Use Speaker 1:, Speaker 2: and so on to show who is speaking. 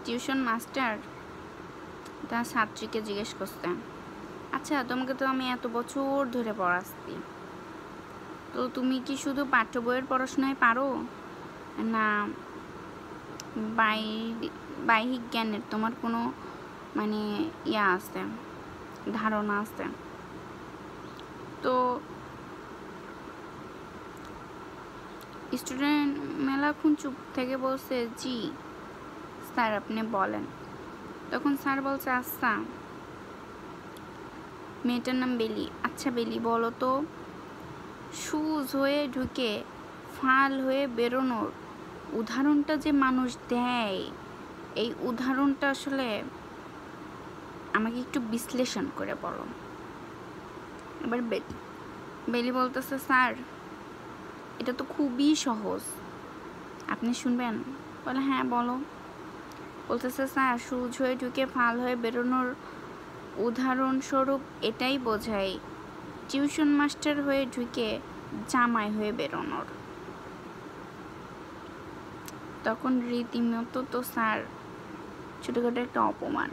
Speaker 1: Tuition master তার ছাত্রীকে জিজ্ঞেস করছে, আচ্ছা তোমাকে তো আমি এত বছর ধরে পড়াচ্ছি, তো তুমি কি শুধু পাঠ্য বইয়ের পড়াশোনায় পারো, না বাহ্যিক জ্ঞানের তোমার কোনো মানে ইয়া আছে, ধারণা আছে? তো স্টুডেন্ট মেলাক্ষণ চুপ থেকে বলছে, জি স্যার আপনি বলেন। তখন স্যার বলছে, আচ্ছা মেয়েটার নাম বেলি, আচ্ছা বেলি বলো তো, সুজ হয়ে ঢুকে ফাল হয়ে বেরোনোর উদাহরণটা যে মানুষ দেয়, এই উদাহরণটা আসলে আমাকে একটু বিশ্লেষণ করে বলো। এবার বেলি বলতেছে, স্যার এটা তো খুবই সহজ, আপনি শুনবেন? বলে হ্যাঁ বলো। বলতেছে, স্যার সুজ হয়ে ঢুকে ফাল হয়ে বেরোনোর উদাহরণস্বরূপ এটাই বোঝায় টিউশন মাস্টার হয়ে ঢুকে জামাই হয়ে বেরোনোর। তখন রীতিমতো তো স্যার ছোটখাটো একটা অপমান।